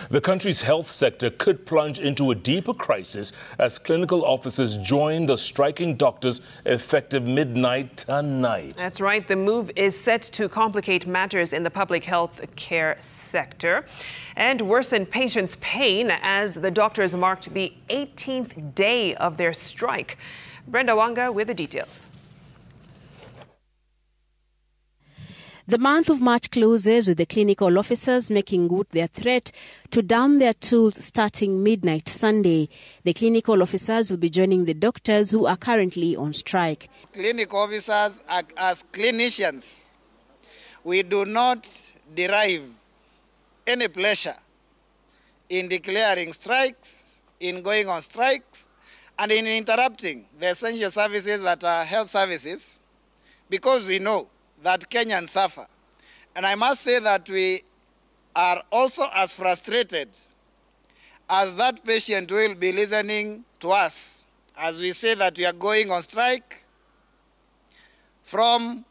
The country's health sector could plunge into a deeper crisis as clinical officers join the striking doctors effective midnight tonight. That's right. The move is set to complicate matters in the public health care sector and worsen patients' pain as the doctors marked the 18th day of their strike. Brenda Wanga with the details. The month of March closes with the clinical officers making good their threat to down their tools starting midnight Sunday. The clinical officers will be joining the doctors who are currently on strike. Clinical officers, as clinicians, we do not derive any pleasure in declaring strikes, in going on strikes, and in interrupting the essential services that are health services, because we know that Kenyans suffer. And I must say that we are also as frustrated as that patient will be listening to us as we say that we are going on strike from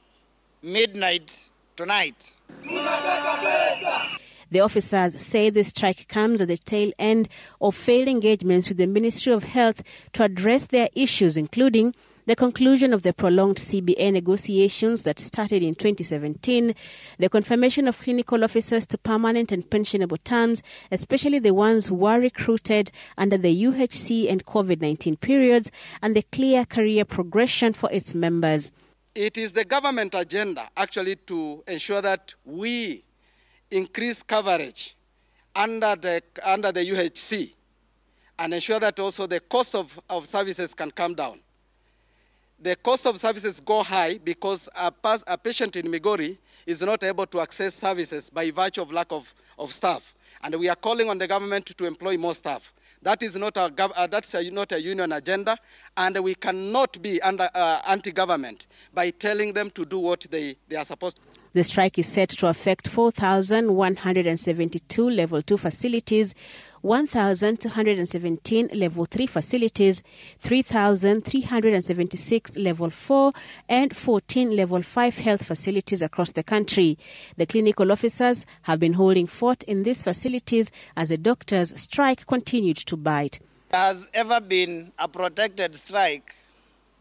midnight tonight. The officers say the strike comes at the tail end of failed engagements with the Ministry of Health to address their issues, including the conclusion of the prolonged CBA negotiations that started in 2017, the confirmation of clinical officers to permanent and pensionable terms, especially the ones who were recruited under the UHC and COVID-19 periods, and the clear career progression for its members. It is the government agenda actually to ensure that we increase coverage under the UHC and ensure that also the cost of services can come down. The cost of services go high because a patient in Migori is not able to access services by virtue of lack of staff. And we are calling on the government to employ more staff. That is not not a union agenda, and we cannot be anti-government by telling them to do what they are supposed to. The strike is set to affect 4,172 Level 2 facilities, 1,217 Level 3 facilities, 3,376 Level 4 and 14 Level 5 health facilities across the country. The clinical officers have been holding fort in these facilities as the doctors' strike continued to bite. Has ever been a protected strike.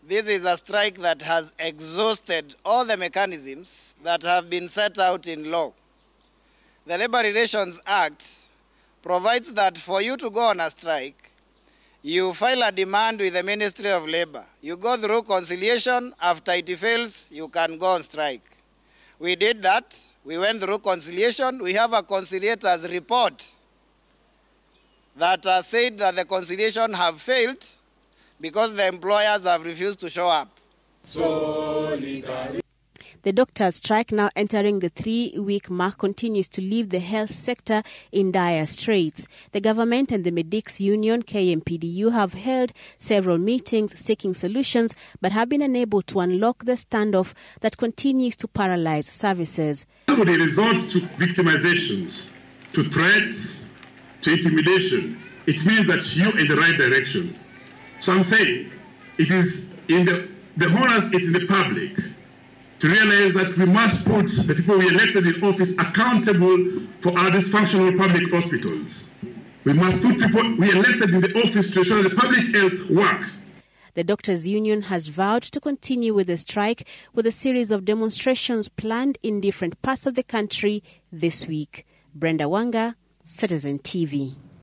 This is a strike that has exhausted all the mechanisms that have been set out in law. The Labour Relations Act provides that for you to go on a strike, you file a demand with the Ministry of Labour. You go through conciliation. After it fails, you can go on strike. We did that. We went through conciliation. We have a conciliator's report that said that the conciliation have failed because the employers have refused to show up. The doctors' strike, now entering the 3-week mark, continues to leave the health sector in dire straits. The government and the medics union, Kmpdu, have held several meetings seeking solutions but have been unable to unlock the standoff that continues to paralyze services. When it resorts to victimizations, to threats, to intimidation, it means that you're in the right direction. So I'm saying it is in the honors, it's in the public to realize that we must put the people we elected in office accountable for our dysfunctional public hospitals. We must put people we elected in the office to ensure the public health work. The doctors' union has vowed to continue with the strike with a series of demonstrations planned in different parts of the country this week. Brenda Wanga, Citizen TV.